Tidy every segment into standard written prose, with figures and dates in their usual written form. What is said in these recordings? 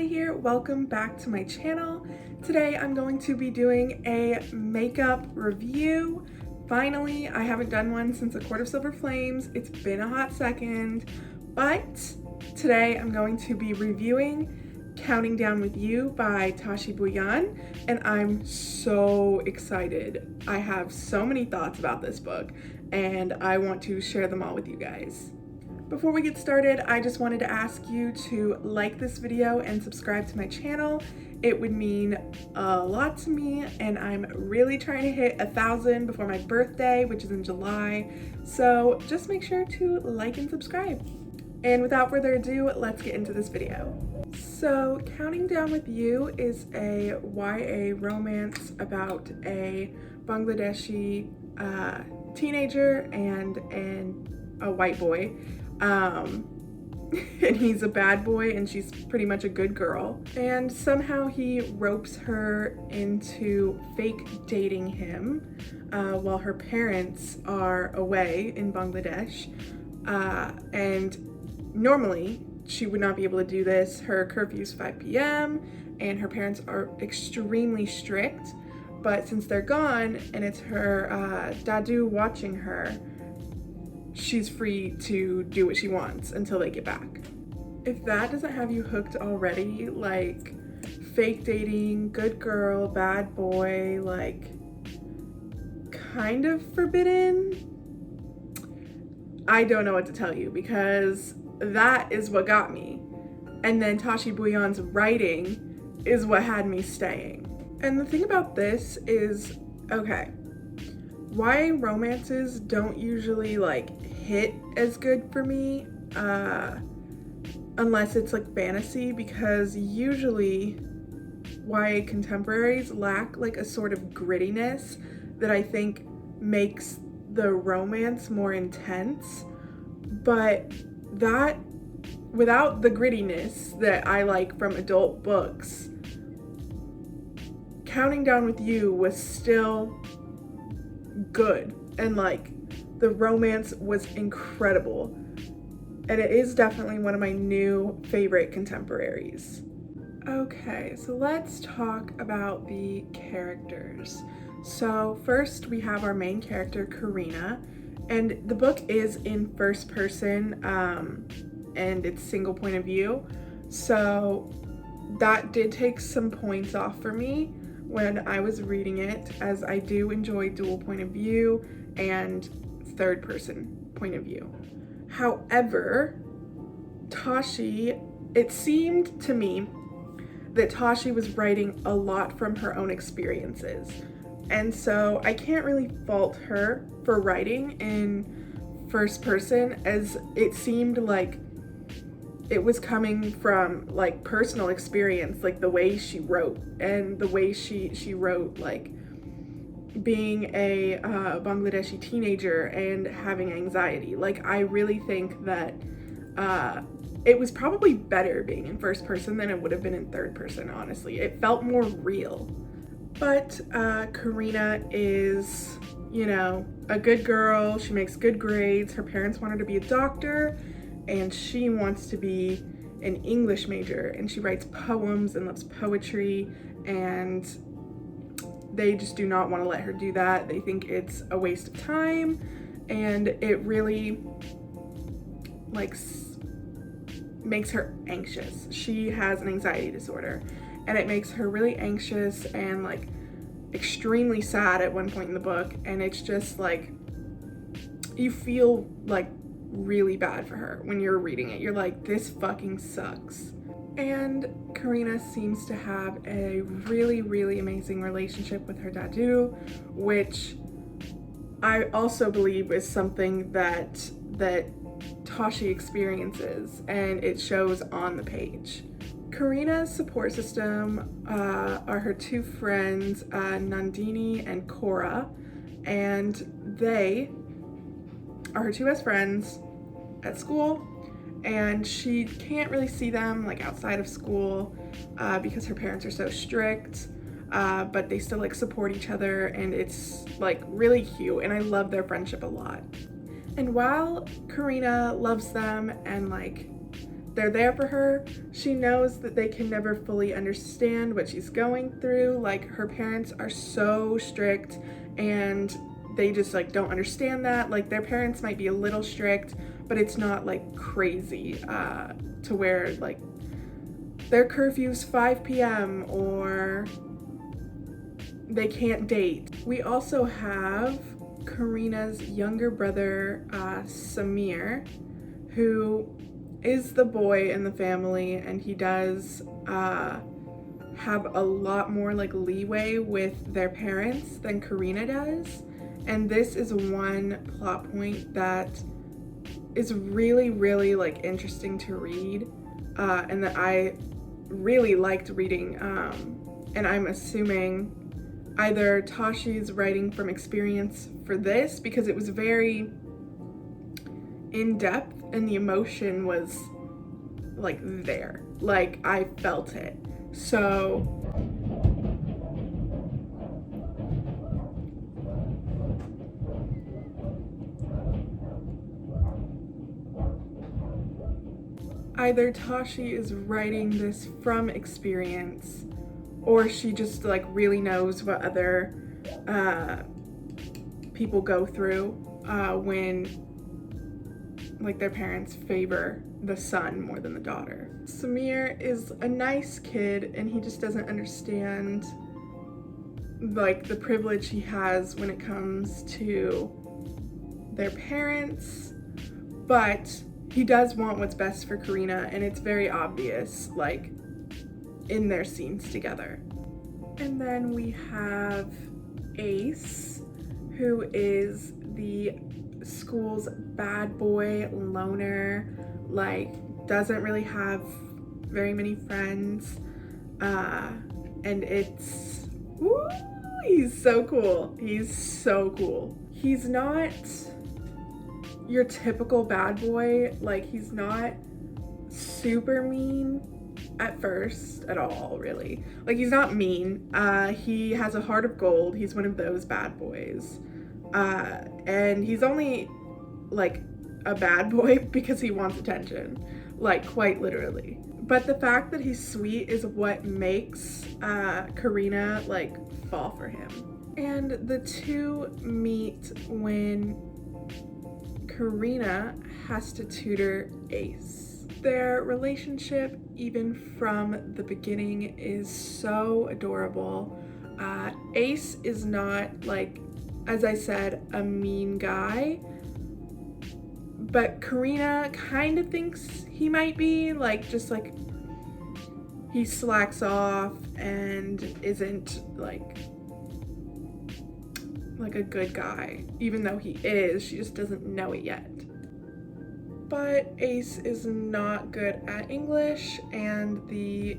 Natalie here. Welcome back to my channel. Today I'm going to be doing a makeup review. Finally, I haven't done one since A Court of Silver Flames. It's been a hot second, but today I'm going to be reviewing Counting Down With You by Tashi Bhuiyan, and I'm so excited. I have so many thoughts about this book, and I want to share them all with you guys. Before we get started, I just wanted to ask you to like this video and subscribe to my channel. It would mean a lot to me, and I'm really trying to hit 1,000 before my birthday, which is in July. So just make sure to like and subscribe. And without further ado, let's get into this video. So Counting Down With You is a YA romance about a Bangladeshi teenager and a white boy. And he's a bad boy and she's pretty much a good girl. And somehow he ropes her into fake dating him while her parents are away in Bangladesh. And normally she would not be able to do this. Her curfew's 5 p.m. and her parents are extremely strict. But since they're gone and it's her dadu watching her, she's free to do what she wants until they get back. If that doesn't have you hooked already, like fake dating, good girl, bad boy, like kind of forbidden, I don't know what to tell you, because that is what got me. And then Tashi Bhuiyan's writing is what had me staying. And the thing about this is, okay, YA romances don't usually like hit as good for me unless it's like fantasy, because usually YA contemporaries lack like a sort of grittiness that I think makes the romance more intense. But that, without the grittiness that I like from adult books, Counting Down With You was still good, and like the romance was incredible, and it is definitely one of my new favorite contemporaries. Okay, so let's talk about the characters. So first we have our main character, Karina, and the book is in first person and it's single point of view, so that did take some points off for me when I was reading it, as I do enjoy dual point of view and third person point of view. However, Tashi, it seemed to me that Tashi was writing a lot from her own experiences. And so I can't really fault her for writing in first person, as it seemed like it was coming from like personal experience, like the way she wrote and the way she wrote, like being a Bangladeshi teenager and having anxiety. Like I really think that it was probably better being in first person than it would have been in third person, honestly. It felt more real. But Karina is, you know, a good girl. She makes good grades. Her parents want her to be a doctor, and she wants to be an English major, and she writes poems and loves poetry, and they just do not want to let her do that. They think it's a waste of time, and it really like makes her anxious. She has an anxiety disorder, and it makes her really anxious and like extremely sad at one point in the book, and it's just like you feel like really bad for her when you're reading it. You're like, this fucking sucks. And Karina seems to have a really, really amazing relationship with her dadu, which I also believe is something that Tashi experiences, and it shows on the page. Karina's support system are her two friends, Nandini and Cora, and they are her two best friends at school, and she can't really see them like outside of school because her parents are so strict, but they still like support each other, and it's like really cute, and I love their friendship a lot. And while Karina loves them and like they're there for her. She knows that they can never fully understand what she's going through. Like, her parents are so strict and they just like don't understand that. Like, their parents might be a little strict, but it's not like crazy to where like their curfew's 5 p.m. or they can't date. We also have Karina's younger brother, Samir, who is the boy in the family, and he does have a lot more like leeway with their parents than Karina does. And this is one plot point that is really, really like interesting to read, and that I really liked reading. And I'm assuming either Tashi's writing from experience for this, because it was very in-depth and the emotion was like there, like I felt it. So either Tashi is writing this from experience, or she just like really knows what other people go through when like their parents favor the son more than the daughter. Samir is a nice kid, and he just doesn't understand like the privilege he has when it comes to their parents, but he does want what's best for Karina, and it's very obvious like in their scenes together. And then we have Ace, who is the school's bad boy loner, like doesn't really have very many friends, and it's he's so cool. He's so cool. He's not your typical bad boy. Like, he's not super mean at first at all, really. Like, he's not mean. He has a heart of gold. He's one of those bad boys. And he's only like a bad boy because he wants attention, like quite literally. But the fact that he's sweet is what makes Karina like fall for him. And the two meet when Karina has to tutor Ace. Their relationship, even from the beginning, is so adorable. Ace is not, like, as I said, a mean guy, but Karina kind of thinks he might be, like, just like he slacks off and isn't like a good guy, even though he is. She just doesn't know it yet. But Ace is not good at English, and the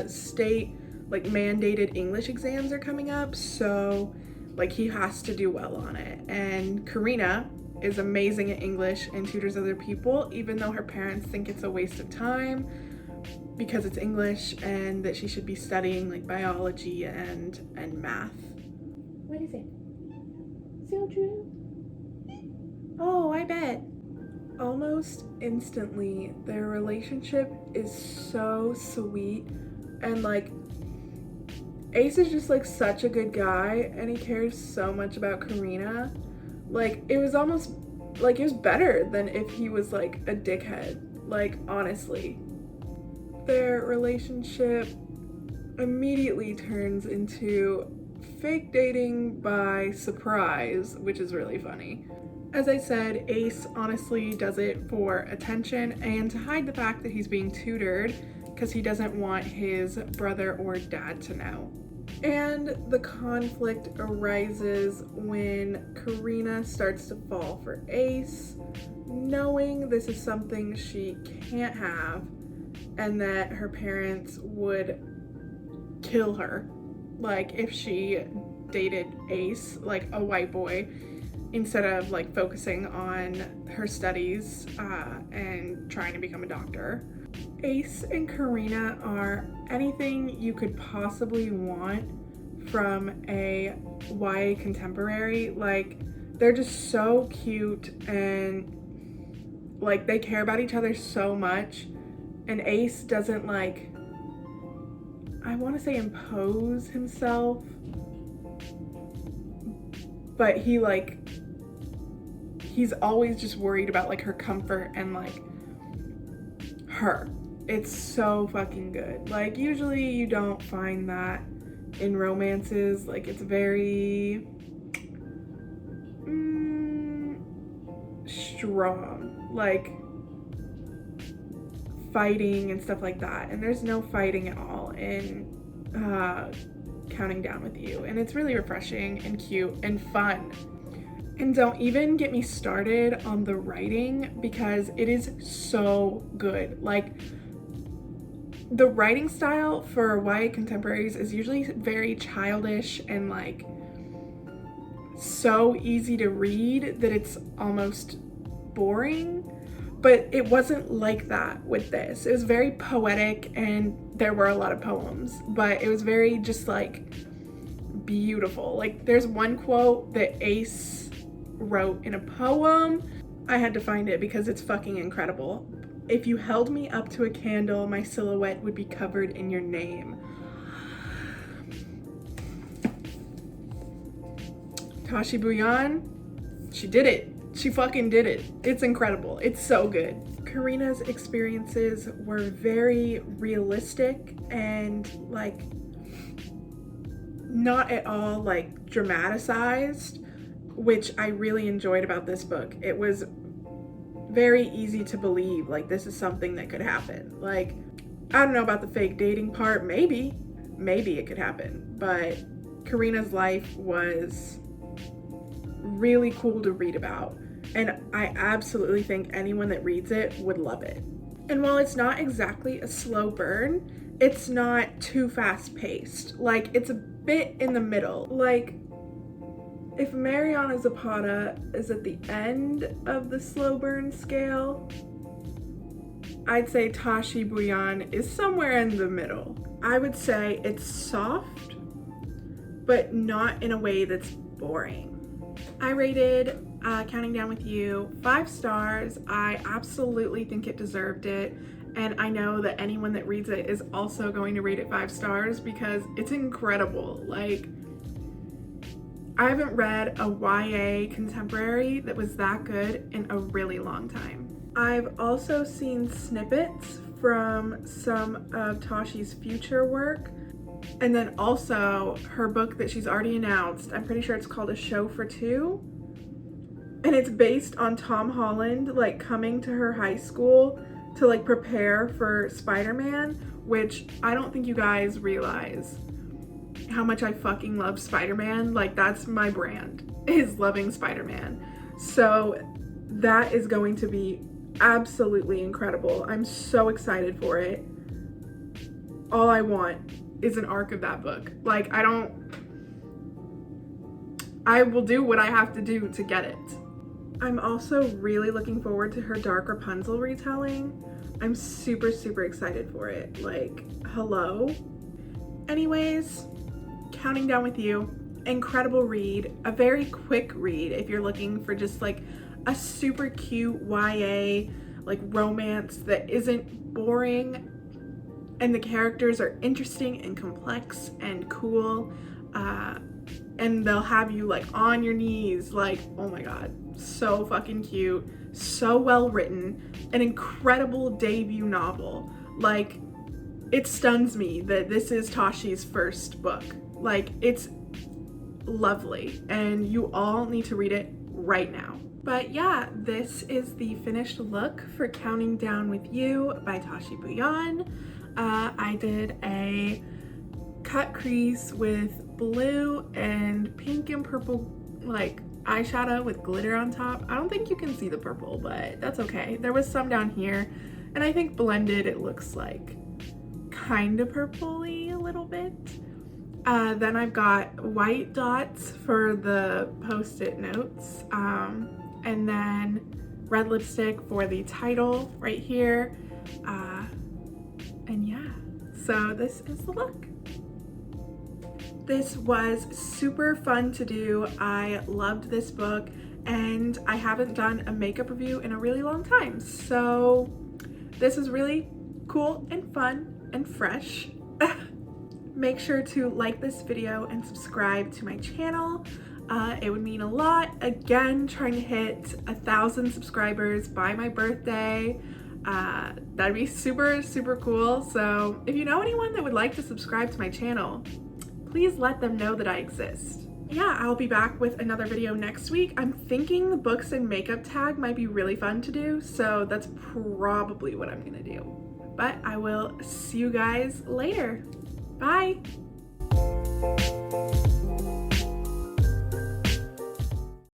state like mandated English exams are coming up, so like he has to do well on it. And Karina is amazing at English and tutors other people, even though her parents think it's a waste of time because it's English and that she should be studying like biology and math. What is it? So true. Oh, I bet. Almost instantly, their relationship is so sweet, and like Ace is just like such a good guy, and he cares so much about Karina. Like, it was almost like it was better than if he was like a dickhead, like, honestly. Their relationship immediately turns into fake dating by surprise, which is really funny. As I said, Ace honestly does it for attention and to hide the fact that he's being tutored, because he doesn't want his brother or dad to know. And the conflict arises when Karina starts to fall for Ace, knowing this is something she can't have and that her parents would kill her, like if she dated Ace, like a white boy, instead of like focusing on her studies and trying to become a doctor. Ace and Karina are anything you could possibly want from a YA contemporary. Like, they're just so cute, and like they care about each other so much, And Ace doesn't like, I want to say impose himself, but he's always just worried about like her comfort and like her. It's so fucking good. Like usually you don't find that in romances. Like it's very strong, like fighting and stuff like that, and there's no fighting at all in Counting Down With You, and it's really refreshing and cute and fun. And don't even get me started on the writing, because it is so good. Like the writing style for YA contemporaries is usually very childish and like so easy to read that it's almost boring, but it wasn't like that with this. It was very poetic and there were a lot of poems, but it was very just like beautiful. Like there's one quote that Ace wrote in a poem. I had to find it because it's fucking incredible. If you held me up to a candle, my silhouette would be covered in your name. Tashi Bouillon, she did it. She fucking did it. It's incredible. It's so good. Karina's experiences were very realistic and like not at all like dramatized, which I really enjoyed about this book. It was very easy to believe like this is something that could happen. Like, I don't know about the fake dating part. Maybe it could happen, but Karina's life was really cool to read about, and I absolutely think anyone that reads it would love it. And while it's not exactly a slow burn, it's not too fast-paced. Like, it's a bit in the middle. Like, if Mariana Zapata is at the end of the slow burn scale, I'd say Tashi Bouillon is somewhere in the middle. I would say it's soft, but not in a way that's boring. I rated Counting Down With You 5 stars. I absolutely think it deserved it, and I know that anyone that reads it is also going to rate it 5 stars because it's incredible. Like, I haven't read a YA contemporary that was that good in a really long time. I've also seen snippets from some of Tashi's future work, and then also her book that she's already announced. I'm pretty sure it's called A Show for Two, and it's based on Tom Holland like coming to her high school to like prepare for Spider-Man, which I don't think you guys realize how much I fucking love Spider-Man. Like, that's my brand, is loving Spider-Man. So that is going to be absolutely incredible. I'm so excited for it. All I want is an arc of that book. Like, I will do what I have to do to get it. I'm also really looking forward to her Dark Rapunzel retelling. I'm super, super excited for it. Like, hello? Anyways, Counting Down With You, incredible read, a very quick read if you're looking for just like a super cute YA like romance that isn't boring and the characters are interesting and complex and cool, and they'll have you like on your knees, like, oh my god, so fucking cute, so well written, an incredible debut novel. Like, it stuns me that this is Tashi's first book. Like, it's lovely, and you all need to read it right now. But yeah, this is the finished look for Counting Down With You by Tashi Bouillon. I did a cut crease with blue and pink and purple like eyeshadow with glitter on top. I don't think you can see the purple, but that's okay. There was some down here, and I think blended it looks like kind of purpley a little bit. Then I've got white dots for the post-it notes, and then red lipstick for the title right here. And yeah, so this is the look. This was super fun to do. I loved this book, and I haven't done a makeup review in a really long time. So this is really cool and fun and fresh. Make sure to like this video and subscribe to my channel. It would mean a lot. Again, trying to hit 1,000 subscribers by my birthday. That'd be super, super cool. So if you know anyone that would like to subscribe to my channel, please let them know that I exist. Yeah, I'll be back with another video next week. I'm thinking the books and makeup tag might be really fun to do, so that's probably what I'm gonna do. But I will see you guys later. Bye!